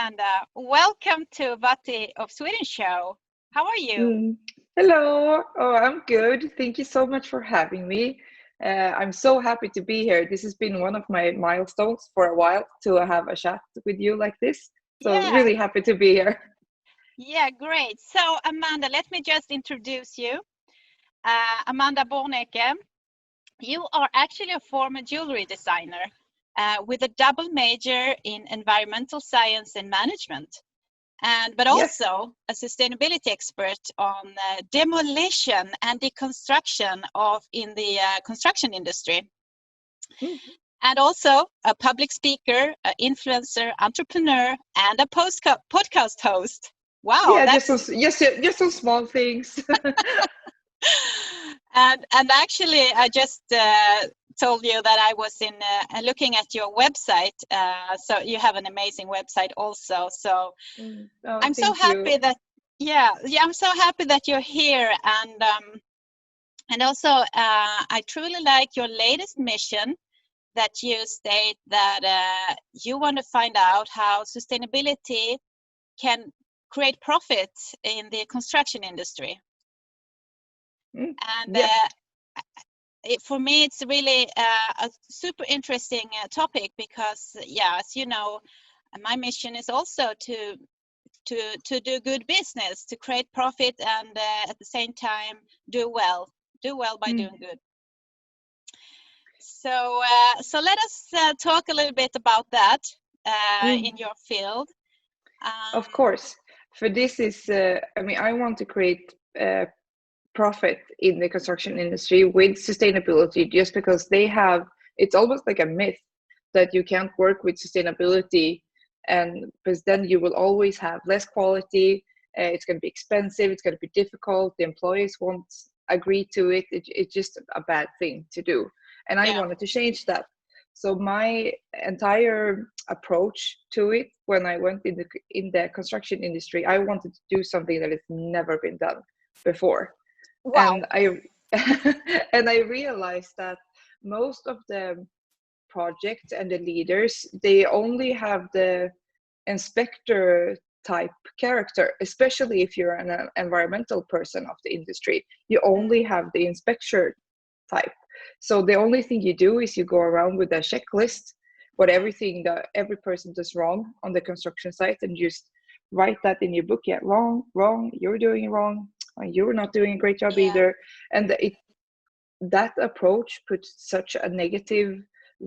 Amanda. Welcome to VATI of Sweden show. How are you? Hello. Oh, I'm good. Thank you so much for having me. I'm so happy to be here. This has been one of my milestones for a while to have a chat with you like this. So Yeah, really happy to be here. yeah, great. So, Amanda, let me just introduce you. Amanda Borneke, you are actually a former jewelry designer with a double major in environmental science and management. But Yes. also a sustainability expert on demolition and deconstruction in the construction industry. Mm. And also a public speaker, an influencer, entrepreneur, and a podcast host. Wow, Yeah, that's just some small things. and actually, I just told you that I was in looking at your website. So you have an amazing website also. So Oh, I'm so thank you. happy that I'm so happy that you're here, and also I truly like your latest mission that you state that you want to find out how sustainability can create profit in the construction industry. And Yes. for me, it's really a super interesting topic because, as you know, my mission is also to do good business, to create profit, and at the same time do well by Mm. doing good. So let us talk a little bit about that in your field. Of course. For this is, I want to create profit in the construction industry with sustainability just because it's almost like a myth that you can't work with sustainability, and because then you will always have less quality. It's going to be expensive, it's going to be difficult, the employees won't agree to it. It's just a bad thing to do, and I Yeah. wanted to change that. So my entire approach to it when I went in the construction industry, I wanted to do something that has never been done before. Wow. And I and I realized that most of the projects and the leaders, they only have the inspector type character, especially if you're an environmental person of the industry. You only have the inspector type. So the only thing you do is you go around with a checklist, what everything that every person does wrong on the construction site, and just write that in your book. Yeah, wrong, you're doing it wrong, you're not doing a great job Yeah. either. And that approach puts such a negative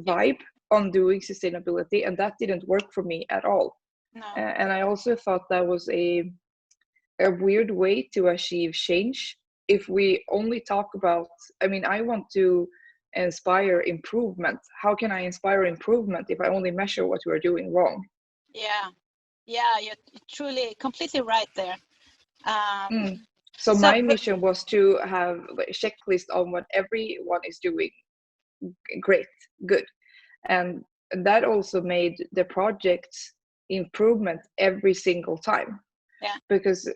vibe on doing sustainability, and that didn't work for me at all. No. And I also thought that was a weird way to achieve change. If we only talk about, I want to inspire improvement. How can I inspire improvement if I only measure what we're doing wrong? Yeah. You're truly completely right there. So So, my mission was to have a checklist on what everyone is doing great, good. And that also made the projects improvement every single time. yeah, Because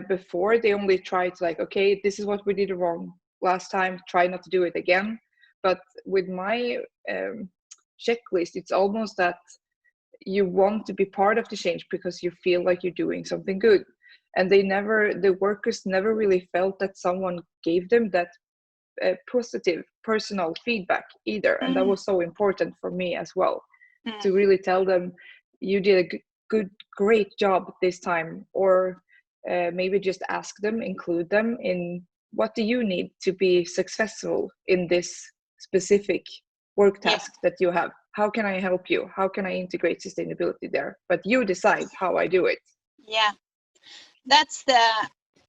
before they only tried like, okay, this is what we did wrong last time, try not to do it again. But with my checklist, it's almost that you want to be part of the change because you feel like you're doing something good. And the workers never really felt that someone gave them that positive personal feedback either. And that was so important for me as well, to really tell them you did a great job this time. Or maybe just ask them, include them in, what do you need to be successful in this specific work yeah, task that you have? How can I help you? How can I integrate sustainability there? But you decide how I do it. yeah. That's the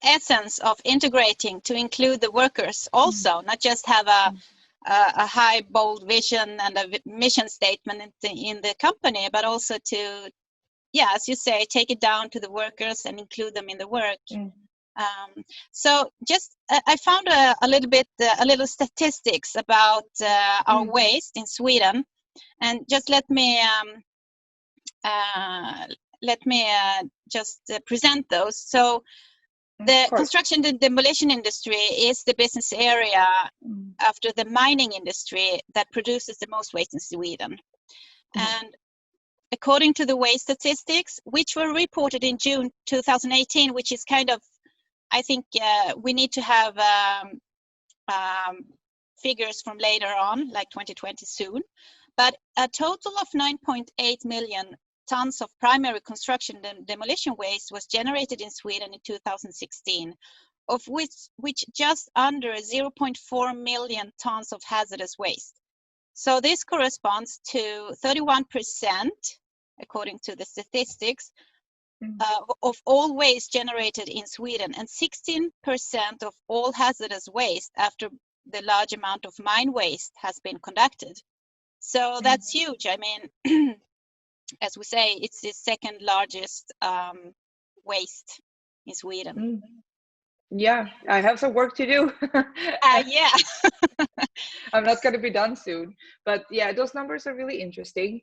essence of integrating, to include the workers also, not just have a high bold vision and a mission statement in the company, but also to, as you say, take it down to the workers and include them in the work. So just I found a little statistics about our waste in Sweden, and just let me just present those. So the construction and demolition industry is the business area after the mining industry that produces the most waste in Sweden. And according to the waste statistics, which were reported in June 2018, which is kind of, I think we need to have figures from later on, like 2020 soon, but a total of 9.8 million tons of primary construction and demolition waste was generated in Sweden in 2016, of which just under 0.4 million tons of hazardous waste. So this corresponds to 31%, according to the statistics, of all waste generated in Sweden, and 16% of all hazardous waste after the large amount of mine waste has been conducted. So that's huge. I mean, as we say, it's the second largest waste in Sweden. Yeah, I have some work to do. Yeah. I'm not going to be done soon. But yeah, those numbers are really interesting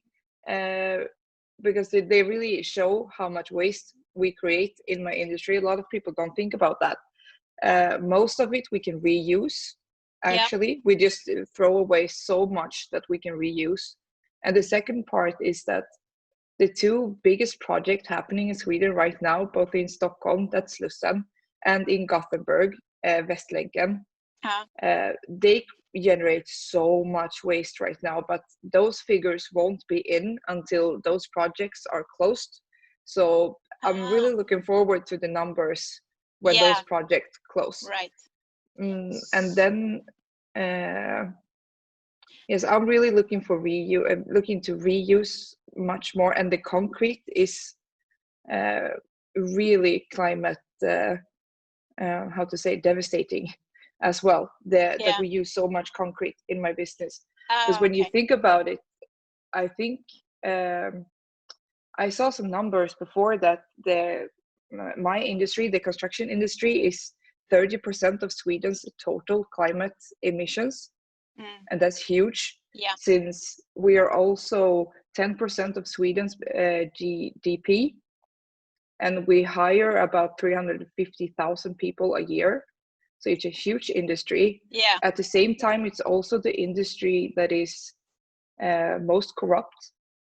because they really show how much waste we create in my industry. A lot of people don't think about that. Most of it we can reuse. Actually, we just throw away so much that we can reuse. And the second part is that the two biggest projects happening in Sweden right now, both in Stockholm, that's Slussen, and in Gothenburg, Västlänken, they generate so much waste right now, but those figures won't be in until those projects are closed. So I'm really looking forward to the numbers when those projects close. Right. And then, yes, I'm really looking for looking to reuse much more, and the concrete is really climate how to say devastating as well, that we use so much concrete in my business. Because when you think about it, I think I saw some numbers before that my industry, the construction industry, is 30% of Sweden's total climate emissions. And that's huge, since we are also 10% of Sweden's GDP, and we hire about 350,000 people a year. So it's a huge industry. At the same time, it's also the industry that is most corrupt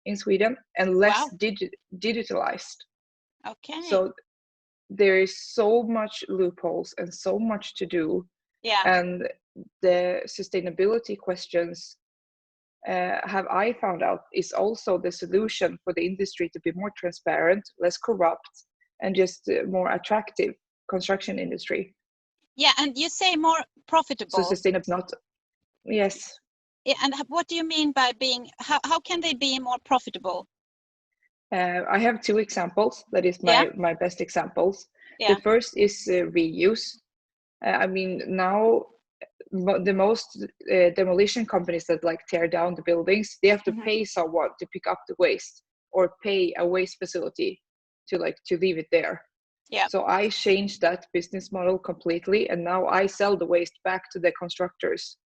in Sweden and less digitalized. So there is so much loopholes and so much to do. And the sustainability questions, have I found out, is also the solution for the industry to be more transparent, less corrupt, and just more attractive construction industry. Yeah, and you say more profitable. So sustainable, not, yes. Yeah, and what do you mean by being, how can they be more profitable? I have two examples. That is my best examples. The first is reuse. I mean, now the most demolition companies that like tear down the buildings, they have to pay someone to pick up the waste, or pay a waste facility to leave it there. So I changed that business model completely, and now I sell the waste back to the constructors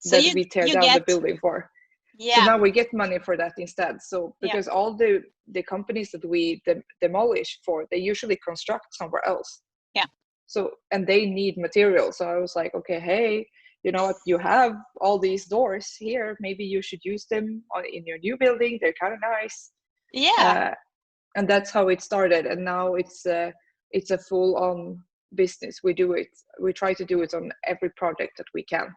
so that we tear down the building for. So now we get money for that instead. So because all the companies that we demolish for, they usually construct somewhere else. So, and they need material. So I was like, okay, hey, you know what, you have all these doors here, maybe you should use them in your new building, they're kind of nice. And that's how it started. And now it's a full-on business. We try to do it on every project that we can.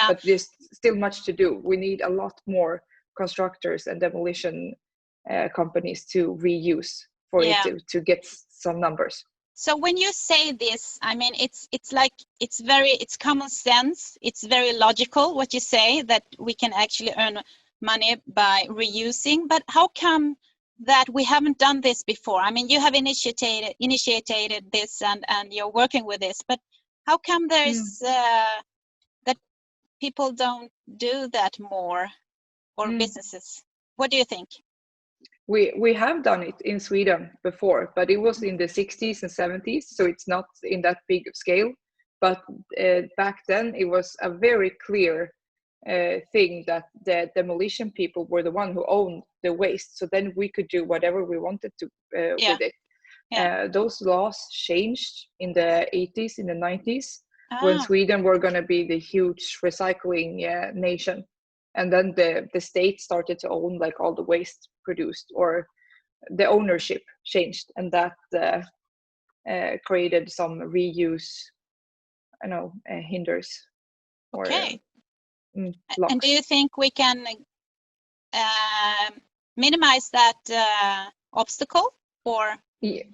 But there's still much to do. We need a lot more constructors and demolition companies to reuse for it to get some numbers. So when you say this, I mean, it's common sense. It's very logical what you say, that we can actually earn money by reusing. But how come that we haven't done this before? I mean, you have initiated this and you're working with this, but how come there's that people don't do that more, or businesses? What do you think? We have done it in Sweden before, but it was in the 60s and 70s, so it's not in that big of scale. But back then it was a very clear thing that the demolition people were the one who owned the waste, so then we could do whatever we wanted to with it. Those laws changed in the 80s, in the 90s, when Sweden were going to be the huge recycling nation. and then the state started to own like all the waste produced, or the ownership changed, and that created some reuse, hinders or Okay. blocks. And do you think we can minimize that obstacle? Or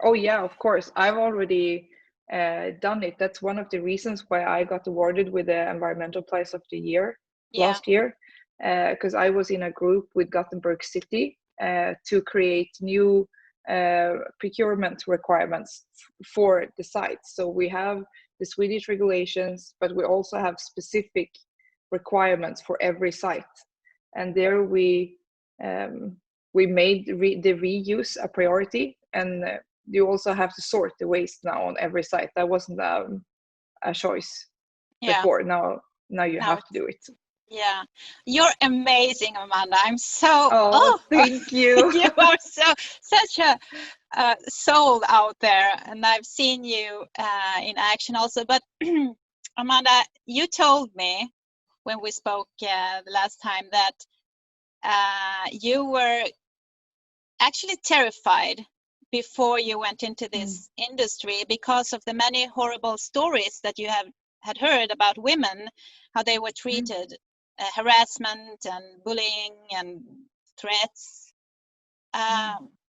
Oh yeah, of course. I've already done it. That's one of the reasons why I got awarded with the Environmental Prize of the Year last year, because I was in a group with Gothenburg City to create new procurement requirements for the sites. So we have the Swedish regulations, but we also have specific requirements for every site. And there we made the reuse a priority, and you also have to sort the waste now on every site. That wasn't a choice before. Now you have to do it. Yeah, you're amazing, Amanda. I'm so thank you. You are such a soul out there, and I've seen you in action also. But Amanda, you told me when we spoke the last time that you were actually terrified before you went into this industry because of the many horrible stories that you had heard about women, how they were treated, harassment and bullying and threats.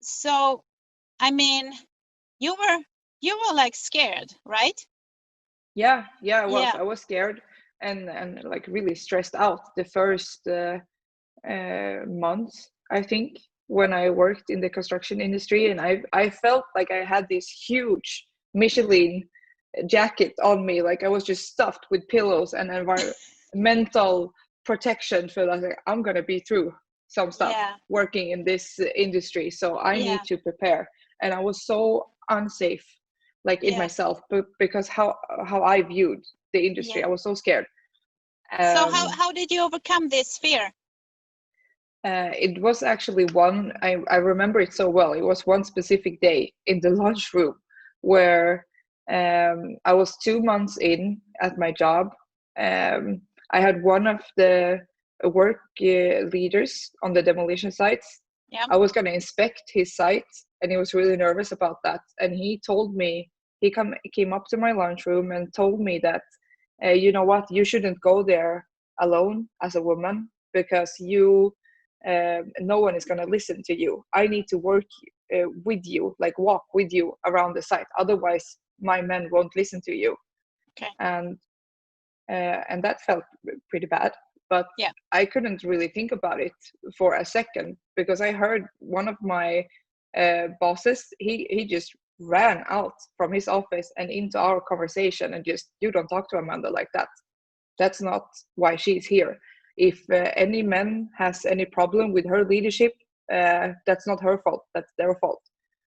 So, I mean, you were like scared, right? Yeah, I was. I was scared and like really stressed out the first months, I think, when I worked in the construction industry, and I felt like I had this huge Michelin jacket on me, like I was just stuffed with pillows and environmental protection, for like I'm gonna be through some stuff working in this industry, so I need to prepare. And I was so unsafe, like in myself, because how I viewed the industry. I was so scared. So how did you overcome this fear? It was actually I remember it so well. It was one specific day in the lunchroom where I was 2 months in at my job. I had one of the work leaders on the demolition sites. I was going to inspect his site, and he was really nervous about that. And he told me, he came up to my lunchroom and told me that, you know what, you shouldn't go there alone as a woman, because no one is going to listen to you. I need to work with you, like walk with you around the site. Otherwise, my men won't listen to you. Okay. And that felt pretty bad. But I couldn't really think about it for a second, because I heard one of my bosses, he just ran out from his office and into our conversation and just, you don't talk to Amanda like that. That's not why she's here. If any man has any problem with her leadership, that's not her fault, that's their fault.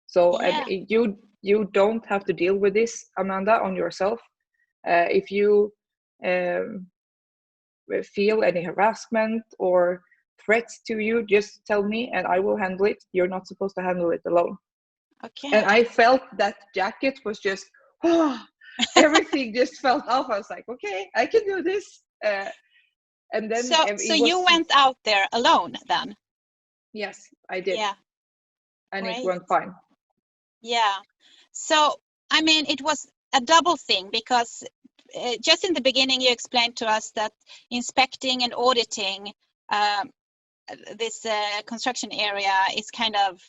So and you don't have to deal with this, Amanda, on yourself. If you feel any harassment or threats to you, just tell me and I will handle it. You're not supposed to handle it alone. Okay. And I felt that jacket was just, everything just felt off. I was like, okay, I can do this. And then so you went out there alone then? Yes, I did. Yeah. And it went fine. Yeah. So, I mean, it was a double thing, because just in the beginning you explained to us that inspecting and auditing this construction area is kind of,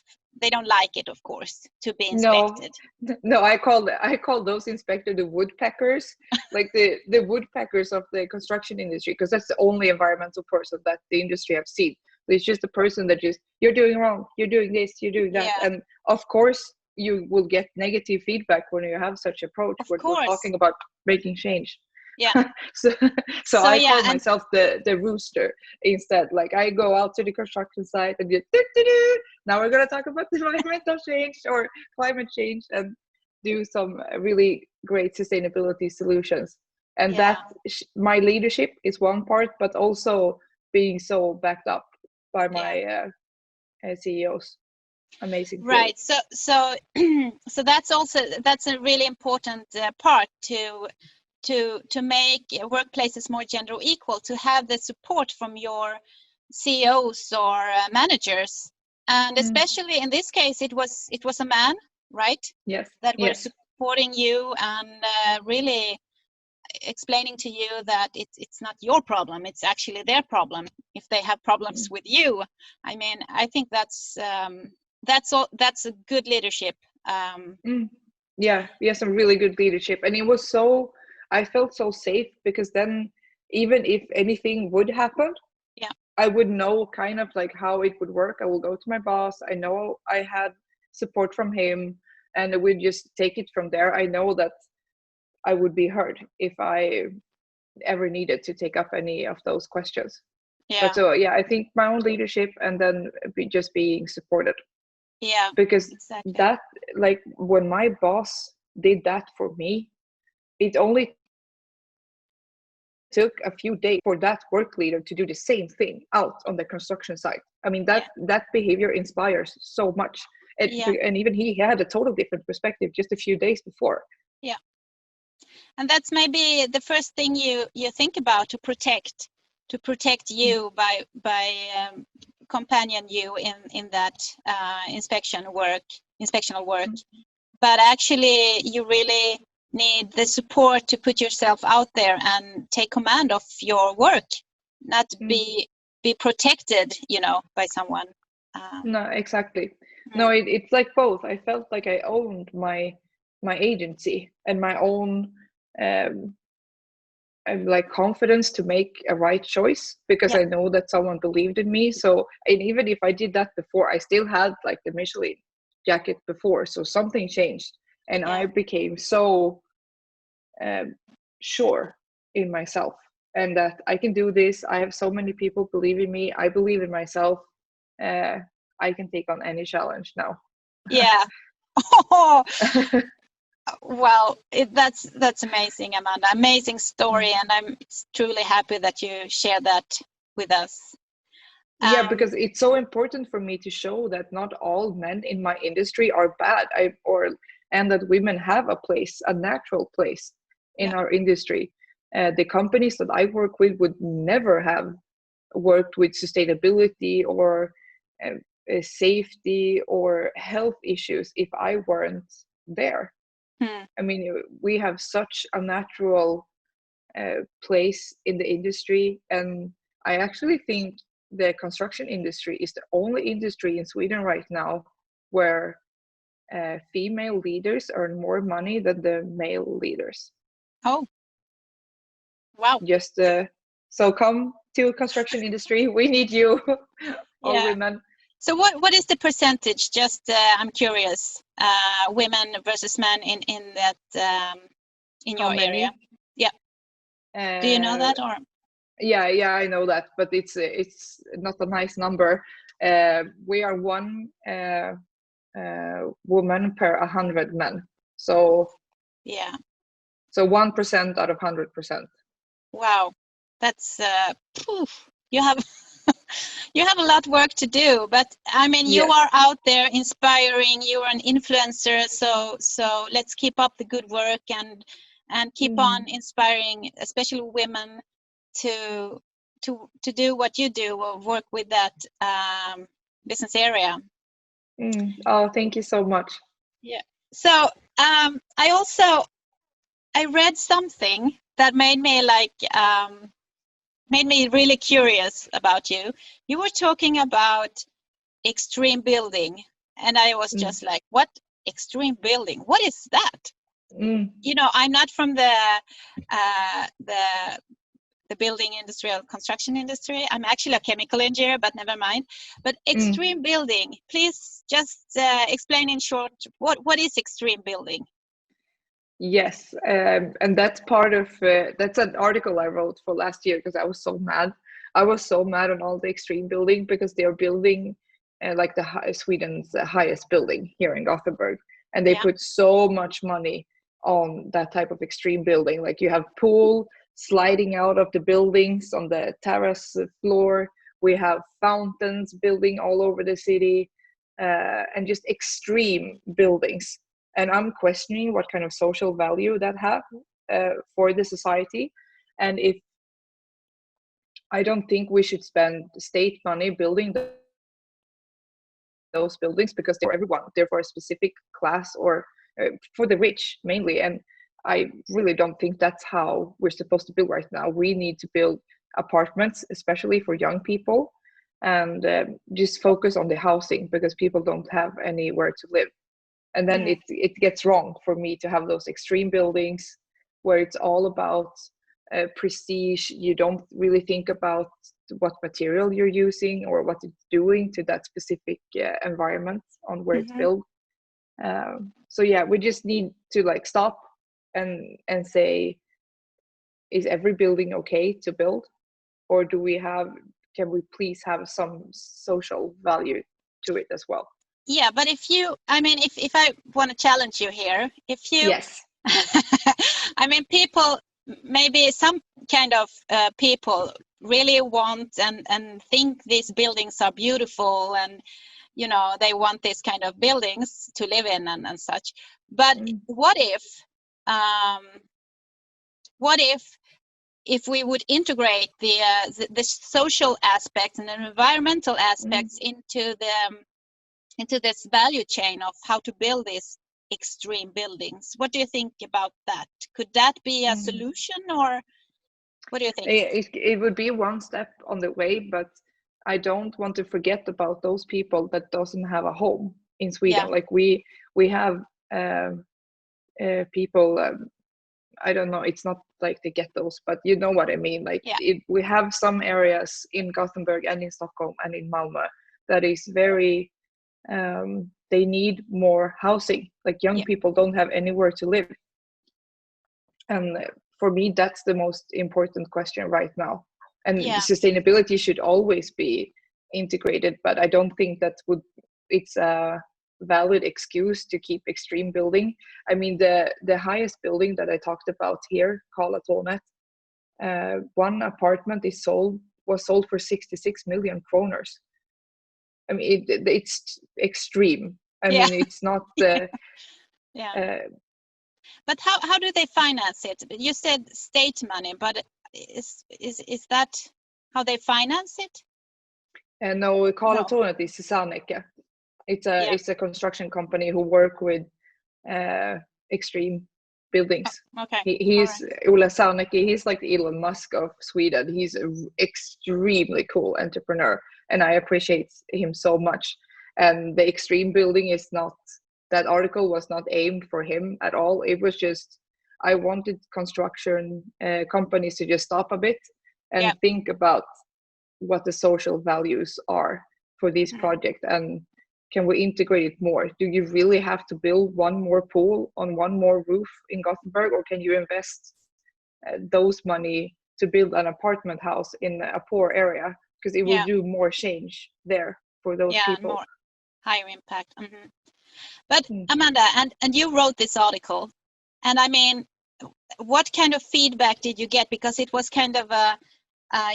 they don't like it, of course, to be inspected. No, I call those inspectors the woodpeckers, like the woodpeckers of the construction industry, because that's the only environmental person that the industry have seen. It's just a person that just, you're doing wrong, you're doing this, you're doing that. And of course you will get negative feedback when you have such approach. We're talking about making change. Yeah. so I call myself the rooster instead. Like I go out to the construction site and just, now we're going to talk about environmental change or climate change, and do some really great sustainability solutions. And that my leadership is one part, but also being so backed up by my CEOs. Amazing. Right. So so that's a really important part to to make workplaces more gender equal, to have the support from your CEOs or managers, and especially in this case it was a man, right? Yes. That were Yes. supporting you and really explaining to you that it's not your problem, it's actually their problem if they have problems with you. I mean, I think that's a good leadership. Yeah, we had some really good leadership, and it was so, I felt so safe, because then even if anything would happen, Yeah. I would know kind of like how it would work. I will go to my boss, I know I had support from him, and we just take it from there. I know that I would be heard if I ever needed to take up any of those questions. Yeah. But so yeah, I think my own leadership, and then just being supported. Yeah, Because exactly. that, like when my boss did that for me, it only took a few days for that work leader to do the same thing out on the construction site. I mean, that behavior inspires so much. And even he had a total different perspective just a few days before. Yeah. And that's maybe the first thing you think about, to protect you by companion you in that inspectional work. But actually you really need the support to put yourself out there and take command of your work, not be protected, by someone. No, exactly. No, it's like both. I felt like I owned my agency and my own like confidence to make a right choice, because I know that someone believed in me. So, and even if I did that before, I still had like the Michelin jacket before, so something changed, and I became so sure in myself, and that I can do this. I have so many people believe in me. I believe in myself. I can take on any challenge now. Yeah. Well, that's amazing, Amanda. Amazing story, and I'm truly happy that you share that with us. Yeah, because it's so important for me to show that not all men in my industry are bad, and that women have a place, a natural place in our industry. The companies that I work with would never have worked with sustainability or safety or health issues if I weren't there. I mean, we have such a natural place in the industry, and I actually think the construction industry is the only industry in Sweden right now where female leaders earn more money than the male leaders. Oh, wow. Just so come to construction industry, we need you, all women. So what is the percentage? Just I'm curious, women versus men in that in your area? Yeah. Do you know that, or? Yeah, I know that, but it's not a nice number. We are one woman per 100 men. So yeah. So 1% out of 100%. Wow, that's you have you have a lot of work to do, but I mean, you are out there inspiring. You are an influencer, so let's keep up the good work and keep on inspiring, especially women, to do what you do, or work with that business area. Oh, thank you so much. Yeah. So I read something that made me really curious about you. You were talking about extreme building, and I was just like, what extreme building? What is that? I'm not from the building industry or construction industry. I'm actually a chemical engineer, but never mind. But extreme building, please just explain in short, what is extreme building? Yes, and that's part of that's an article I wrote for last year, because I was so mad. I was so mad on all the extreme building, because they're building like Sweden's highest building here in Gothenburg, and they put so much money on that type of extreme building. Like, you have pool sliding out of the buildings on the terrace floor. We have fountains building all over the city, and just extreme buildings. And I'm questioning what kind of social value that have. for the society. And if I don't think we should spend state money building those buildings because they're for everyone, they're for a specific class, or for the rich mainly. And I really don't think that's how we're supposed to build right now. We need to build apartments, especially for young people, and just focus on the housing, because people don't have anywhere to live. And then it gets wrong for me to have those extreme buildings where it's all about prestige. You don't really think about what material you're using or what it's doing to that specific environment on where it's built. So yeah, we just need to like stop and say, is every building okay to build, or can we please have some social value to it as well? Yeah, but if I want to challenge you here, Yes. I mean, people, maybe some kind of people really want and think these buildings are beautiful, and they want this kind of buildings to live in and such. But what if we would integrate the social aspects and the environmental aspects into this value chain of how to build these extreme buildings? What do you think about that? Could that be a solution, or what do you think? It would be one step on the way, but I don't want to forget about those people that doesn't have a home in Sweden. Like we have people, I don't know, it's not like the ghettos, but you know what I mean. Like we have some areas in Gothenburg and in Stockholm and in Malmö that is very, they need more housing. Like young people don't have anywhere to live. And for me, that's the most important question right now. And sustainability should always be integrated, but I don't think it's a valid excuse to keep extreme building. I mean, the highest building that I talked about here, Karlatornet, one apartment was sold for 66 million kronor. I mean, it's extreme. I mean, it's not but how do they finance it? You said state money, but is that how they finance it? No, Karlatornet is Borneke. It's a construction company who work with extreme buildings. He's Ola Sarnecki. He's like the Elon Musk of Sweden. He's an extremely cool entrepreneur, and I appreciate him so much. And the extreme building is not, that article was not aimed for him at all. It was just, I wanted construction companies to just stop a bit and think about what the social values are for this project, and can we integrate it more? Do you really have to build one more pool on one more roof in Gothenburg, or can you invest those money to build an apartment house in a poor area? Because it will do more change there for those people. More higher impact. But Amanda, and you wrote this article, and I mean, what kind of feedback did you get? Because it was kind of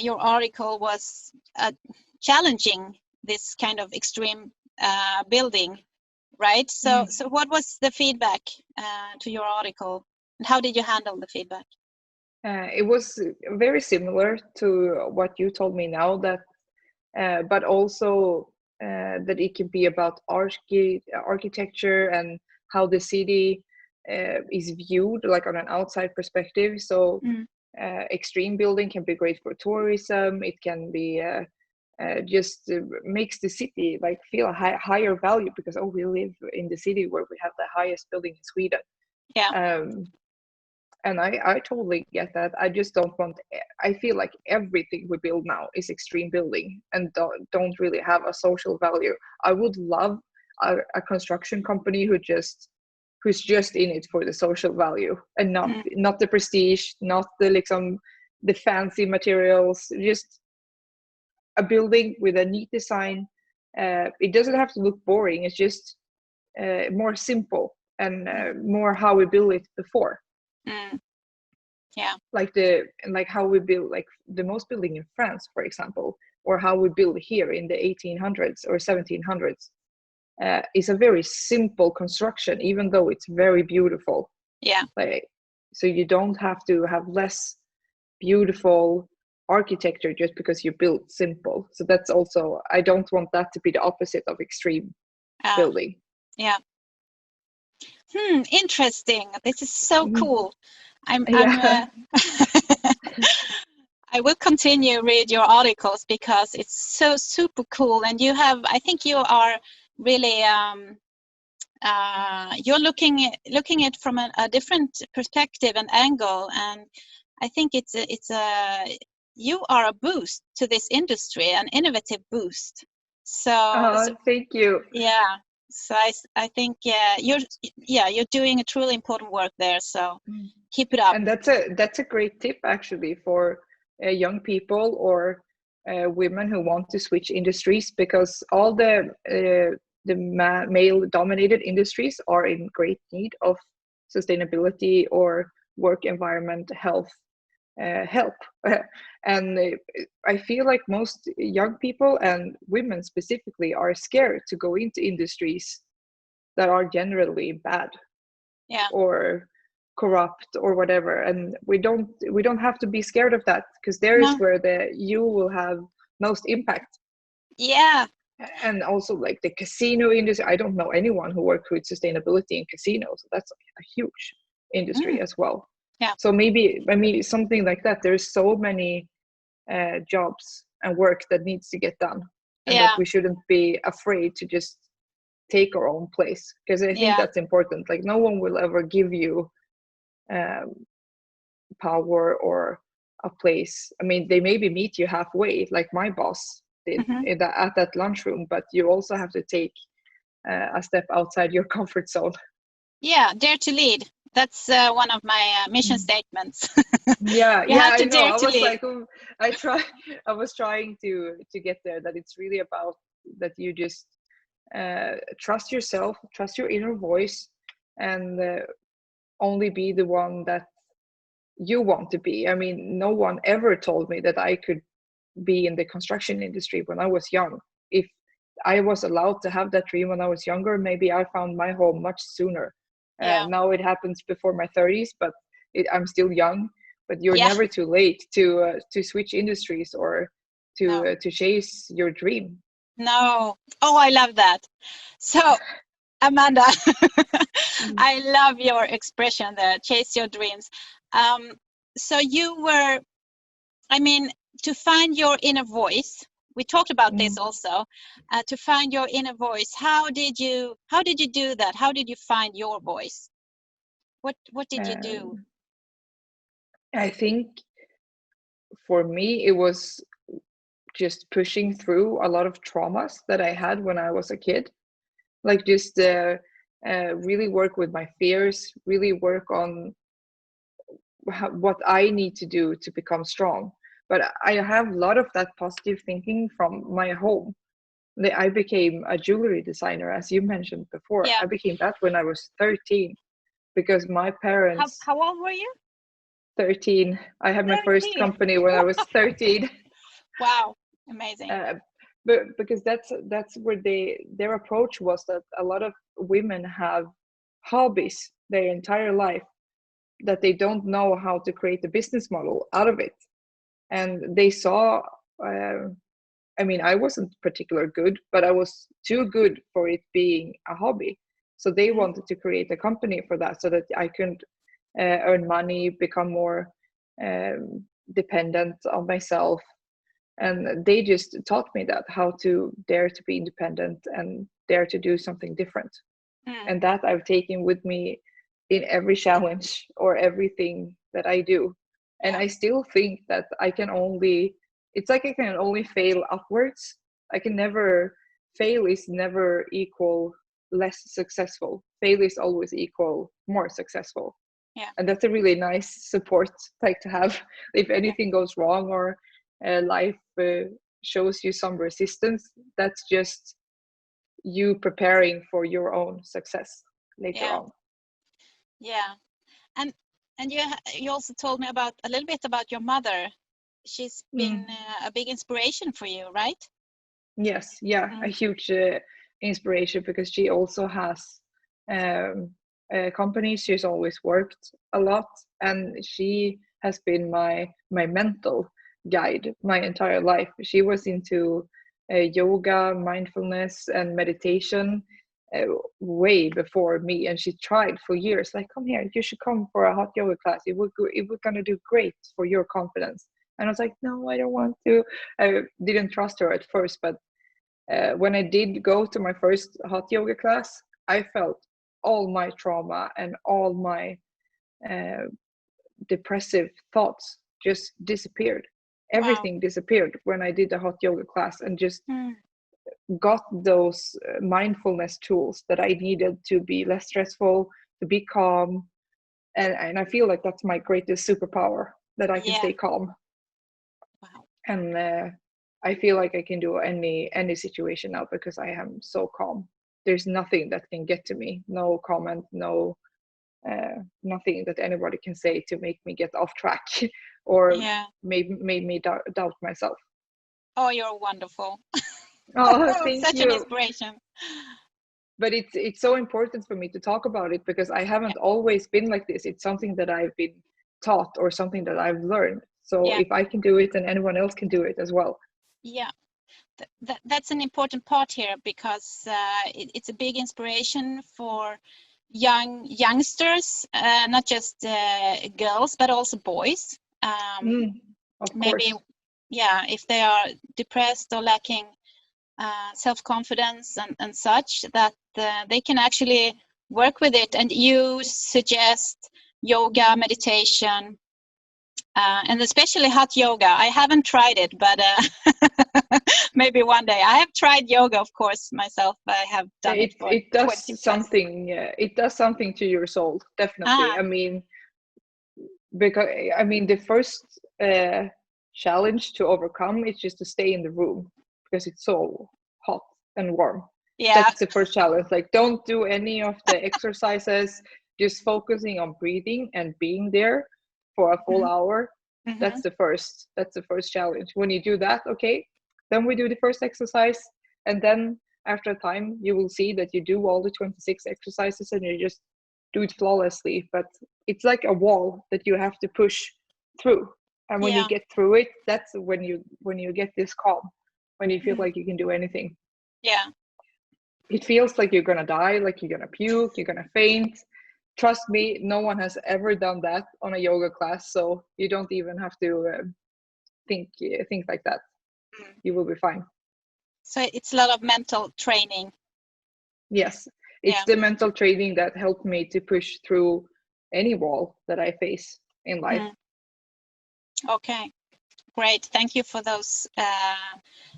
your article was challenging this kind of extreme building, right? So what was the feedback to your article, and how did you handle the feedback? It was very similar to what you told me now, that but also that it can be about architecture and how the city is viewed, like on an outside perspective. So extreme building can be great for tourism. It can be just makes the city like feel a higher value, because we live in the city where we have the highest building in Sweden. And I totally get that. I just don't want, I feel like everything we build now is extreme building and don't really have a social value. I would love a construction company who's just in it for the social value, and not the prestige, not the fancy materials, just a building with a neat design. It doesn't have to look boring. It's just more simple and more how we built it before. Like how we build, like the most building in France, for example, or how we build here in the 1800s or 1700s, is a very simple construction, even though it's very beautiful. Like, so you don't have to have less beautiful architecture just because you build simple. So that's also, I don't want that to be the opposite of extreme building. Yeah. Interesting. This is so cool. Yeah. I will continue read your articles because it's so super cool, and you have, I think you are really you're looking at from a different perspective and angle, and I think it's you are a boost to this industry, an innovative boost. So Thank you. yeah. So I think you're doing a truly important work there. So keep it up. And that's a great tip actually for young people or women who want to switch industries, because all the male-dominated industries are in great need of sustainability or work environment health help. And I feel like most young people and women specifically are scared to go into industries that are generally bad or corrupt or whatever, and we don't have to be scared of that, because there is where you will have most impact. And also like the casino industry, I don't know anyone who works with sustainability in casinos, so that's a huge industry as well. So maybe, I mean, something like that. There's so many jobs and work that needs to get done, and that we shouldn't be afraid to just take our own place, because I think that's important. Like, no one will ever give you power or a place. I mean, they maybe meet you halfway, like my boss did at that lunchroom, but you also have to take a step outside your comfort zone. Dare to lead. That's one of my mission statements. Yeah, I know. I was lead. like, I was trying to get there, that it's really about that you just trust yourself, trust your inner voice, and only be the one that you want to be. I mean, no one ever told me that I could be in the construction industry when I was young. If I was allowed to have that dream when I was younger, maybe I found my home much sooner. Now it happens before my 30s, but I'm still young. But you're never too late to switch industries or to chase your dream. No. Oh, I love that. So, Amanda, I love your expression there, chase your dreams. So you were, I mean, to find your inner voice, we talked about this also, to find your inner voice. How did you do that? How did you find your voice? What did you do? I think for me, it was just pushing through a lot of traumas that I had when I was a kid. Like, just really work with my fears, really work on what I need to do to become strong. But I have a lot of that positive thinking from my home. I became a jewelry designer, as you mentioned before. I became that when I was 13, because my parents... How old were you? 13. I had my first company when I was 13. Wow, amazing. But because that's where their approach was, that a lot of women have hobbies their entire life that they don't know how to create a business model out of it. And they saw, I mean, I wasn't particularly good, but I was too good for it being a hobby. So they wanted to create a company for that, so that I could earn money, become more dependent on myself. And they just taught me that, how to dare to be independent and dare to do something different. And that I've taken with me in every challenge or everything that I do. And I still think that it's like I can only fail upwards. I can never... fail is never equal less successful. Fail is always equal more successful. And that's a really nice support, like, to have. If anything goes wrong, or life shows you some resistance, that's just you preparing for your own success later on. And you also told me about a little bit about your mother. She's been a big inspiration for you, right? Yes, a huge inspiration, because she also has companies. She's always worked a lot, and she has been my mental guide my entire life. She was into yoga, mindfulness, and meditation uh, way before me, and she tried for years. Like, come here, you should come for a hot yoga class. It would gonna do great for your confidence. And I was like, no, I don't want to. I didn't trust her at first, but when I did go to my first hot yoga class, I felt all my trauma and all my uh, depressive thoughts just disappeared. Wow. Everything disappeared when I did the hot yoga class, and just Mm. got those mindfulness tools that I needed to be less stressful, to be calm. And I feel like that's my greatest superpower, that I can Yeah. stay calm. Wow. And I feel like I can do any situation now because I am so calm. There's nothing that can get to me. No comment, no nothing that anybody can say to make me get off track or Yeah. made me doubt myself. Oh, you're wonderful. Oh, thank Such an you. inspiration. But it's so important for me to talk about it because I Yeah. haven't always been like this. It's something that I've been taught or something that I've learned. So Yeah. if I can do it, then anyone else can do it as well. Yeah. That's an important part here because it's a big inspiration for youngsters, not just girls, but also boys. Of Maybe, course. yeah, if they are depressed or lacking self-confidence and such, that they can actually work with it. And you suggest yoga, meditation, and especially hot yoga. I haven't tried it, but maybe one day. I have tried yoga, of course, myself. I have done it for It does 20 plus. something. It does something to your soul, definitely. Ah, I mean, because the first challenge to overcome is just to stay in the room because it's so hot and warm. yeah. That's the first challenge. Like, don't do any of the exercises, just focusing on breathing and being there for a full hour. Mm-hmm. That's the first challenge. When you do that, okay, then we do the first exercise, and then after a time you will see that you do all the 26 exercises and you just do it flawlessly. But it's like a wall that you have to push through, and when you Yeah. get through it, that's when you get this calm, when you feel Mm. like you can do anything. Yeah. It feels like you're gonna die, like you're gonna puke, you're gonna faint. Trust me, no one has ever done that on a yoga class, so you don't even have to think like that. Mm. You will be fine. So it's a lot of mental training. Yes, it's Yeah. the mental training that helped me to push through any wall that I face in life. Mm. Okay. Great. Thank you for those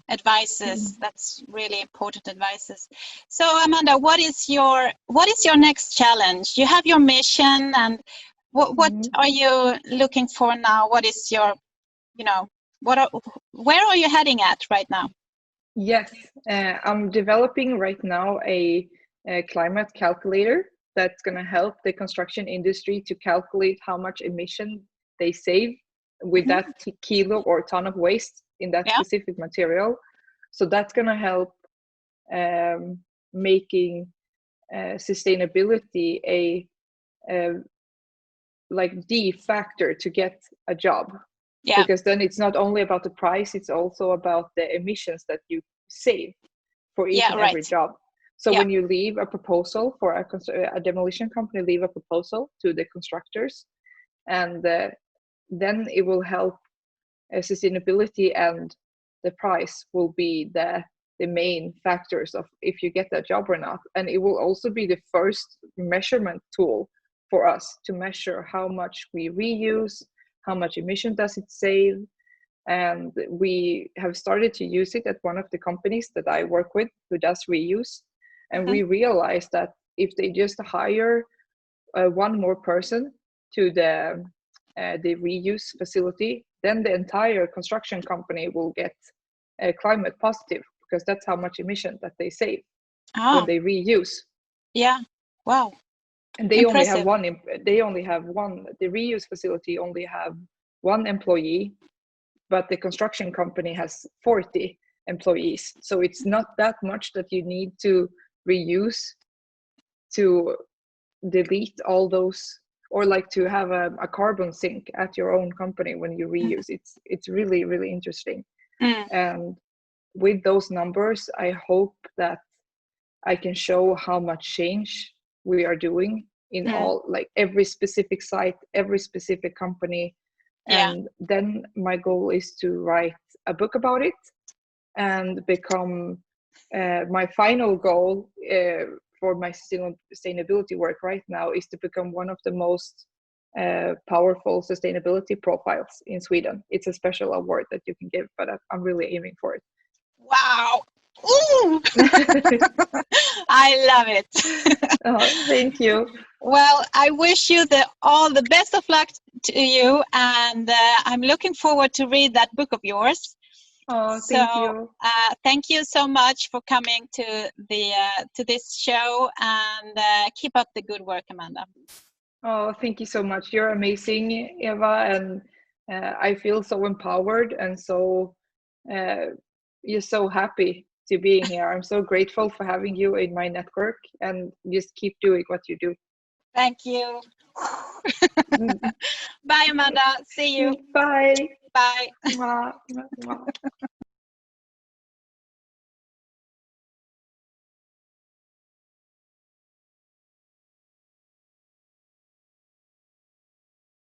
advices. That's really important advices. So Amanda, what is your next challenge? You have your mission, and what Mhm. are you looking for now? What is your, where are you heading at right now? Yes, I'm developing right now a climate calculator that's going to help the construction industry to calculate how much emission they save with Mhm. that kilo or ton of waste in that Yeah. specific material. So that's going to help making sustainability a like the factor to get a job, Yeah. because then it's not only about the price, it's also about the emissions that you save for each Yeah. and every Right. job. So Yeah. when you leave a proposal for a demolition company, leave a proposal to the constructors, and then it will help sustainability, and the price will be the main factors of if you get that job or not. And it will also be the first measurement tool for us to measure how much we reuse, how much emission does it save. And we have started to use it at one of the companies that I work with who does reuse. And Mhm. we realized that if they just hire one more person to the reuse facility, then the entire construction company will get climate positive, because that's how much emission that they save when Ah. they reuse. Yeah. Wow. And they only have Impressive. one. They only have one. The reuse facility only have one employee, but the construction company has 40 employees. So it's not that much that you need to reuse to delete all those, or like to have a carbon sink at your own company when you reuse. It's really, really interesting. Mm. And with those numbers, I hope that I can show how much change we are doing in all, like every specific site, every specific company. Yeah. And then my goal is to write a book about it and become my final goal for my sustainability work right now is to become one of the most powerful sustainability profiles in Sweden. It's a special award that you can give, but I'm really aiming for it. Wow. Ooh. I love it. Oh, thank you. Well, I wish you all the best of luck to you, and I'm looking forward to read that book of yours. Oh, So, thank you. thank you so much for coming to this show, and keep up the good work, Amanda. Oh, thank you so much. You're amazing, Eva, and I feel so empowered and so you're so happy to being here. I'm so grateful for having you in my network, and just keep doing what you do. Thank you. Bye, Amanda. See you. Bye. Bye. Mwah, mwah, mwah.